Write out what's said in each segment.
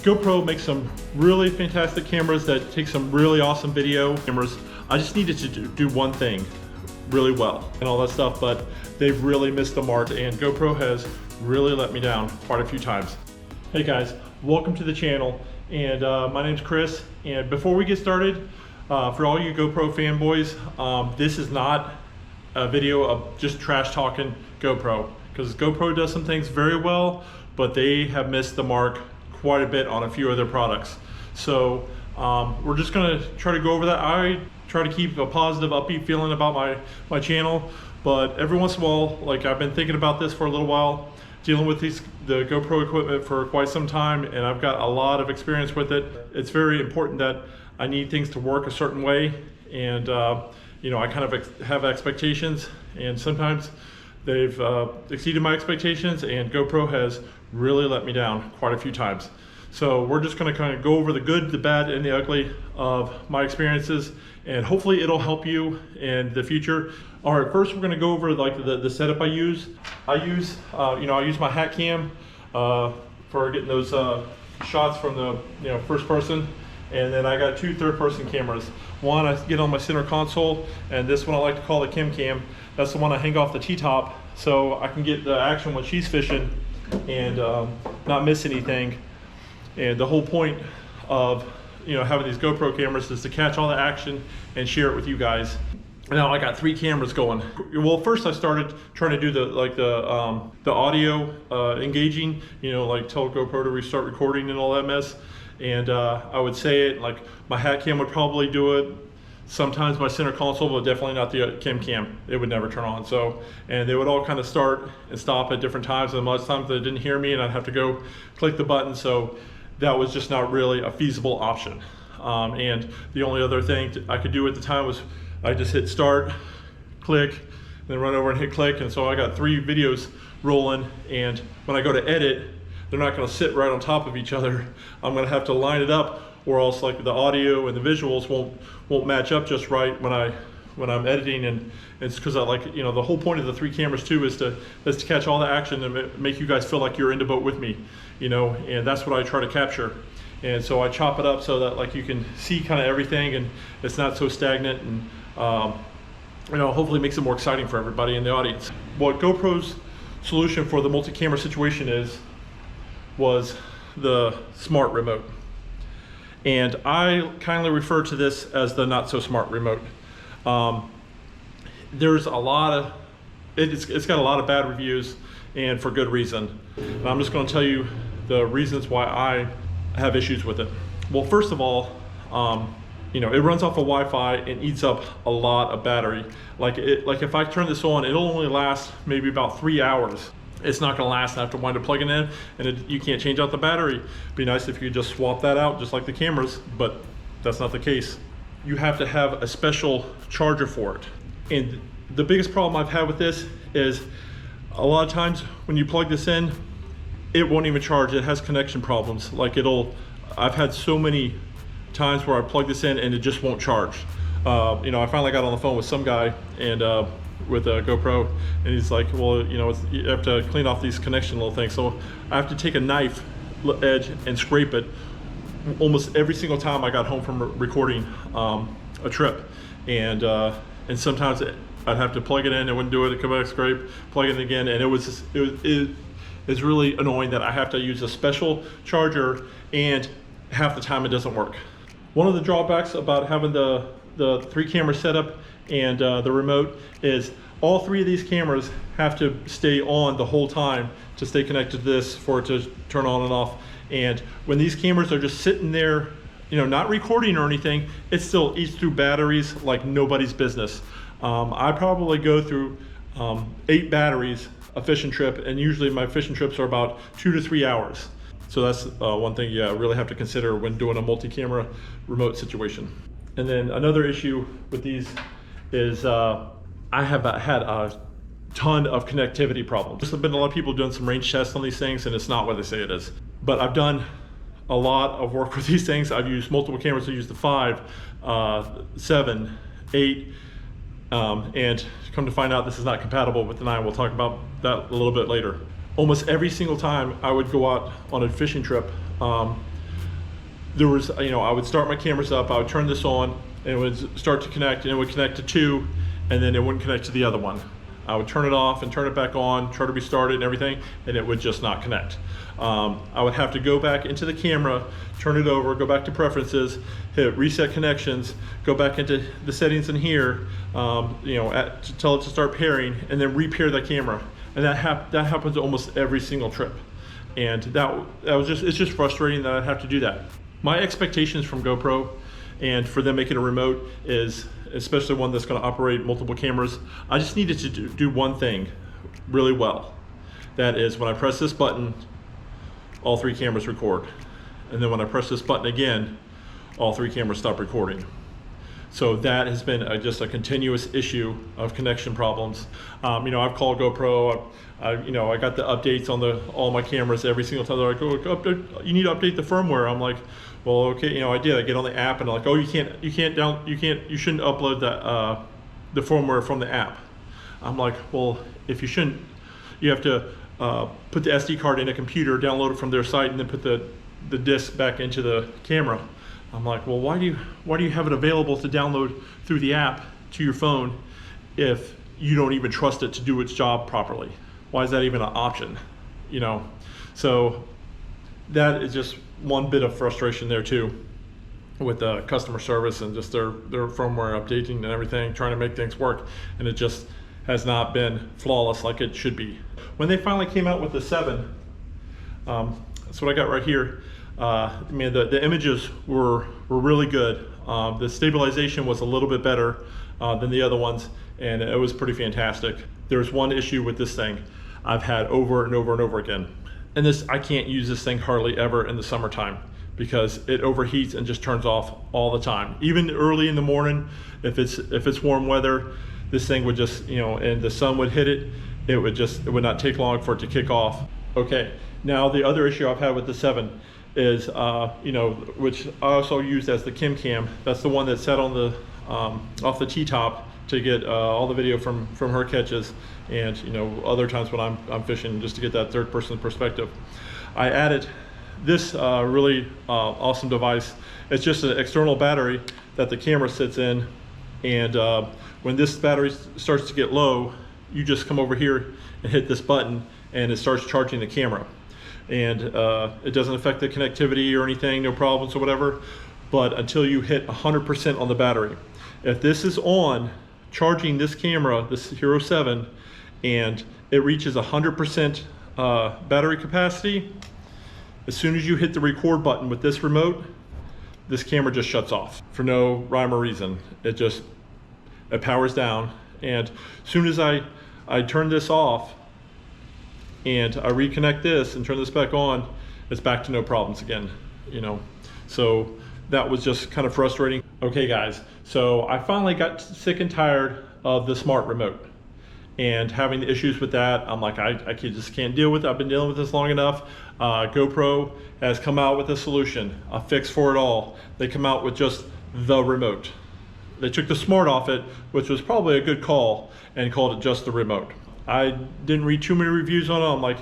GoPro makes some really fantastic cameras that take some really awesome video cameras. I just needed to do one thing really well and all that stuff, but they've really missed the mark, and GoPro has really let me down quite a few times. Hey guys, welcome to the channel, and my name's Chris, and before we get started, for all you GoPro fanboys, this is not a video of just trash talking GoPro, because GoPro does some things very well, but they have missed the mark quite a bit on a few of their products. So we're just gonna try to go over that. I try to keep a positive, upbeat feeling about my channel, but every once in a while, like I've been thinking about this for a little while, dealing with the GoPro equipment for quite some time, and I've got a lot of experience with it. It's very important that I need things to work a certain way, and you know, I kind of have expectations, and sometimes they've exceeded my expectations, and GoPro has really let me down quite a few times. So we're just going to kind of go over the good, the bad, and the ugly of my experiences, and hopefully it'll help you in the future. All right, first we're going to go over like the setup I use. I use my hat cam for getting those shots from the first person, and then I got two third-person cameras. One I get on my center console, and this one I like to call the Kim Cam. That's the one I hang off the T-top, so I can get the action when she's fishing and not miss anything. And the whole point of having these GoPro cameras is to catch all the action and share it with you guys. Now I got 3 cameras going. Well, first I started trying to do the audio engaging, like tell GoPro to restart recording and all that mess. And I would say it, like my hat cam would probably do it. Sometimes my center console, but definitely not the Kim Cam. It would never turn on. So, and they would all kind of start and stop at different times. And most times they didn't hear me, and I'd have to go click the button. So that was just not really a feasible option. And the only other thing I could do at the time was I just hit start, click, then run over and hit click. And so I got 3 videos rolling. And when I go to edit, they're not going to sit right on top of each other. I'm going to have to line it up, or else like the audio and the visuals won't match up just right when I'm editing. And it's because I like, the whole point of the 3 cameras too is to catch all the action and make you guys feel like you're in the boat with me, and that's what I try to capture. And so I chop it up so that like you can see kind of everything, and it's not so stagnant, and hopefully makes it more exciting for everybody in the audience. What GoPro's solution for the multi-camera situation was the smart remote. And I kindly refer to this as the not so smart remote. There's a lot of, it's got a lot of bad reviews, and for good reason. And I'm just gonna tell you the reasons why I have issues with it. Well, first of all, it runs off of Wi-Fi and eats up a lot of battery. Like if I turn this on, it'll only last maybe about 3 hours. It's not going to last. I have to wind up plugging in, and you can't change out the battery. It'd be nice if you could just swap that out just like the cameras, but that's not the case. You have to have a special charger for it. And the biggest problem I've had with this is a lot of times when you plug this in, it won't even charge. It has connection problems. Like I've had so many times where I plug this in and it just won't charge. I finally got on the phone with some guy and with a GoPro, and he's like, well, you have to clean off these connection little things. So I have to take a knife edge and scrape it almost every single time I got home from recording a trip. And sometimes I'd have to plug it in, it wouldn't do it, come back, scrape, plug it in again, and it's really annoying that I have to use a special charger, and half the time it doesn't work. One of the drawbacks about having the 3 camera setup and the remote is all 3 of these cameras have to stay on the whole time to stay connected to this for it to turn on and off. And when these cameras are just sitting there, not recording or anything, it still eats through batteries like nobody's business. I probably go through 8 batteries a fishing trip, and usually my fishing trips are about 2 to 3 hours. So that's one thing you really have to consider when doing a multi-camera remote situation. And then another issue with these is I have had a ton of connectivity problems. There's been a lot of people doing some range tests on these things, and it's not what they say it is. But I've done a lot of work with these things. I've used multiple cameras. I used the 5, 7, 8, and come to find out this is not compatible with the 9. We'll talk about that a little bit later. Almost every single time I would go out on a fishing trip, there was, I would start my cameras up, I would turn this on, and it would start to connect, and it would connect to two, and then it wouldn't connect to the other one. I would turn it off and turn it back on, try to restart it and everything, and it would just not connect. I would have to go back into the camera, turn it over, go back to preferences, hit reset connections, go back into the settings in here, to tell it to start pairing, and then repair the camera. And that happens almost every single trip. And it's just frustrating that I have to do that. My expectations from GoPro and for them making a remote is, especially one that's going to operate multiple cameras, I just needed to do one thing really well. That is, when I press this button, all three cameras record. And then when I press this button again, all three cameras stop recording. So that has been just a continuous issue of connection problems. I've called GoPro. I got the updates on all my cameras every single time. They're like, "Oh, you need to update the firmware." I'm like, "Well, okay, I did." I get on the app and they're like, "Oh, you shouldn't upload the firmware from the app." I'm like, "Well, if you shouldn't, you have to put the SD card in a computer, download it from their site, and then put the disc back into the camera." I'm like, "Well, why do you have it available to download through the app to your phone if you don't even trust it to do its job properly? Why is that even an option?" So that is just one bit of frustration there too, with customer service and just their firmware updating and everything, trying to make things work, and it just has not been flawless like it should be. When they finally came out with the 7, that's what I got right here. The images were really good. The stabilization was a little bit better than the other ones, and it was pretty fantastic. There's one issue with this thing I've had over and over and over again, and I can't use this thing hardly ever in the summertime because it overheats and just turns off all the time. Even early in the morning, if it's warm weather, this thing would just, and the sun would hit it, it would not take long for it to kick off. Okay, now the other issue I've had with the 7 is, which I also used as the Kim Cam. That's the one that sat on the off the T-top to get all the video from her catches, and other times when I'm fishing, just to get that third-person perspective. I added this really awesome device. It's just an external battery that the camera sits in, and when this battery starts to get low, you just come over here and hit this button, and it starts charging the camera. And it doesn't affect the connectivity or anything, no problems or whatever, but until you hit 100% on the battery. If this is on, charging this camera, this Hero 7, and it reaches 100% battery capacity, as soon as you hit the record button with this remote, this camera just shuts off for no rhyme or reason. It powers down, and as soon as I turn this off, and I reconnect this and turn this back on, it's back to no problems again, So that was just kind of frustrating. Okay guys, so I finally got sick and tired of the smart remote and having the issues with that. I'm like, I just can't deal with it. I've been dealing with this long enough. GoPro has come out with a solution, a fix for it all. They come out with just the remote. They took the smart off it, which was probably a good call, and called it just the remote. I didn't read too many reviews on it. I'm like,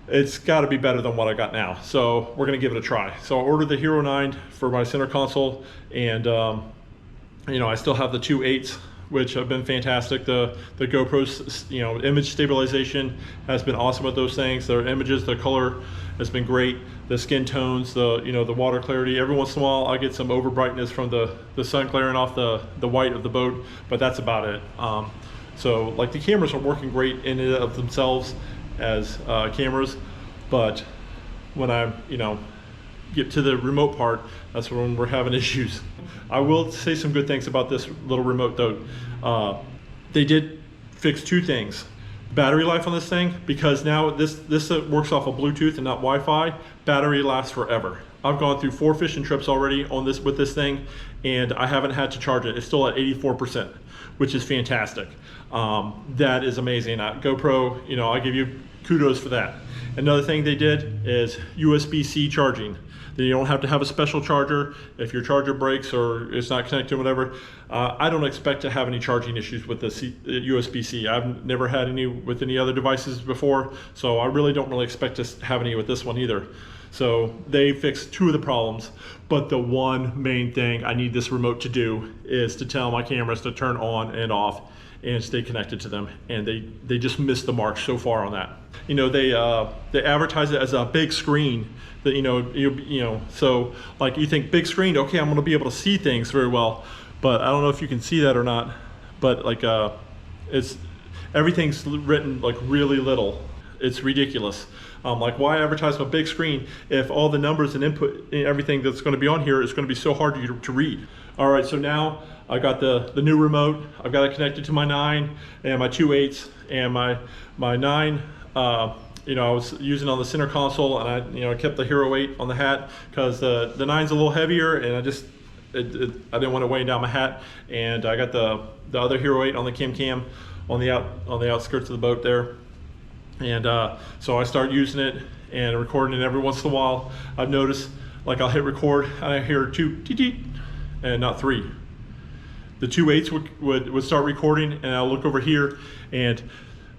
it's got to be better than what I got now. So we're going to give it a try. So I ordered the Hero 9 for my center console, and I still have the 2 8s, which have been fantastic. The GoPro's image stabilization has been awesome with those things. Their images, the color has been great. The skin tones, the water clarity. Every once in a while, I get some over brightness from the sun glaring off the white of the boat, but that's about it. So like the cameras are working great in and of themselves as cameras, but when I get to the remote part, that's when we're having issues. I will say some good things about this little remote though. They did fix 2 things. Battery life on this thing, because now this works off of Bluetooth and not Wi-Fi. Battery lasts forever. I've gone through 4 fishing trips already with this thing, and I haven't had to charge it. It's still at 84%, which is fantastic. That is amazing. GoPro, I give you kudos for that. Another thing they did is USB-C charging. Then you don't have to have a special charger if your charger breaks or it's not connected or whatever. I don't expect to have any charging issues with the USB-C. I've never had any with any other devices before, so I don't really expect to have any with this one either. So they fixed 2 of the problems, but the one main thing I need this remote to do is to tell my cameras to turn on and off and stay connected to them. And they just missed the mark so far on that. You know, they advertise it as a big screen that, you know, so like you think big screen, okay, I'm gonna be able to see things very well, but I don't know if you can see that or not, but like everything's written like really little. It's ridiculous. Like, why advertise a big screen if all the numbers and input and everything that's going to be on here is going to be so hard to read? All right, so now I got the new remote. I've got it connected to my 9 and my 2/8 and my 9. You know, I was using on the center console, and I kept the Hero 8 on the hat because the 9's a little heavier, and I didn't want it weighing down my hat. And I got the other Hero 8 on the cam on the outskirts of the boat there. And so I start using it and recording it every once in a while. I've noticed, like, I'll hit record and I hear 2 teet and not 3. The 2/8 would start recording, and I'll look over here and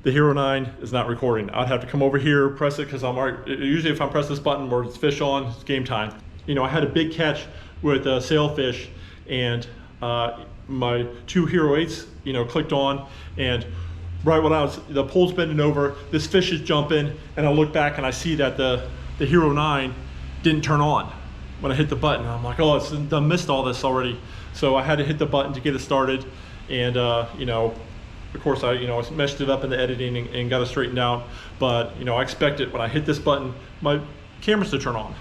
the Hero 9 is not recording. I'd have to come over here, press it, because usually if I press this button where it's fish on, it's game time. You know, I had a big catch with sailfish, and my 2 Hero 8s, clicked on, and right when the pole's bending over, this fish is jumping, and I look back and I see that the Hero 9 didn't turn on when I hit the button. I'm like, oh, I missed all this already. So I had to hit the button to get it started, and of course I meshed it up in the editing and got it straightened out. But I expected when I hit this button, my cameras to turn on.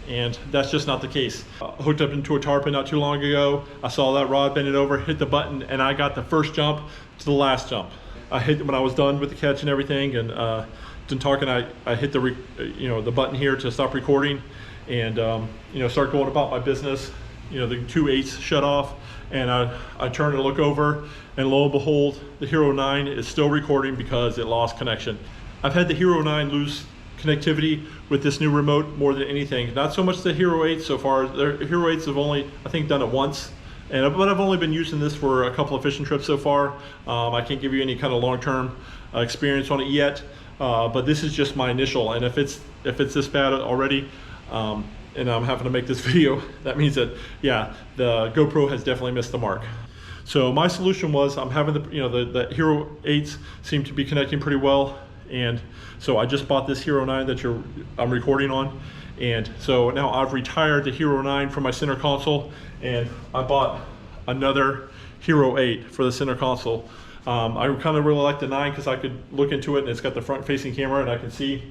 And that's just not the case. Hooked up into a tarpon not too long ago. I saw that rod bending over, hit the button, and I got the first jump to the last jump. I hit when I was done with the catch and everything, and done talking. I hit the button here to stop recording, and start going about my business. The 2/8 shut off, and I turn to look over, and lo and behold, the Hero 9 is still recording because it lost connection. I've had the Hero 9 lose connectivity with this new remote more than anything. Not so much the Hero 8 so far. The Hero 8s have only, I think, done it once. But I've only been using this for a couple of fishing trips so far. I can't give you any kind of long-term experience on it yet, but this is just my initial. And if it's this bad already, and I'm having to make this video, that means that, yeah, the GoPro has definitely missed the mark. So my solution was, I'm having the Hero 8s seem to be connecting pretty well, and so I just bought this Hero 9 that I'm recording on. And so now I've retired the Hero 9 from my center console, and I bought another Hero 8 for the center console. I kind of really like the 9 because I could look into it, and it's got the front facing camera, and I can see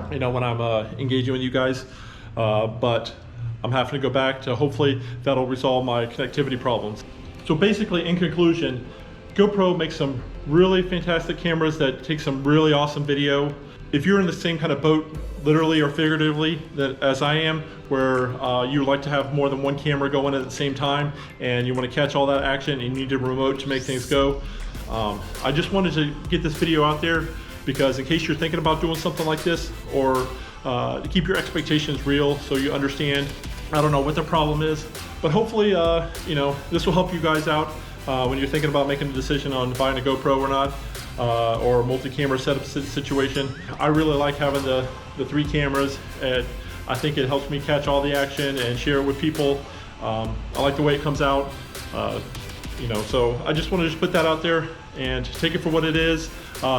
when I'm engaging with you guys. But I'm having to go back to, hopefully that'll resolve my connectivity problems. So basically, in conclusion, GoPro makes some really fantastic cameras that take some really awesome video. If you're in the same kind of boat, literally or figuratively, as I am, where you like to have more than one camera going at the same time, and you want to catch all that action, and you need a remote to make things go, I just wanted to get this video out there because in case you're thinking about doing something like this, or to keep your expectations real so you understand, I don't know what the problem is, but hopefully this will help you guys out when you're thinking about making a decision on buying a GoPro or not, or a multi-camera setup situation. I really like having the 3 cameras, and I think it helps me catch all the action and share it with people. I like the way it comes out, so I just want to put that out there and take it for what it is.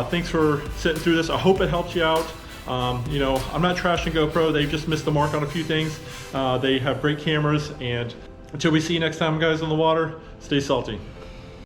Thanks for sitting through this. I hope it helps you out. I'm not trashing GoPro. They've just missed the mark on a few things. They have great cameras, and until we see you next time, guys, on the water, stay salty.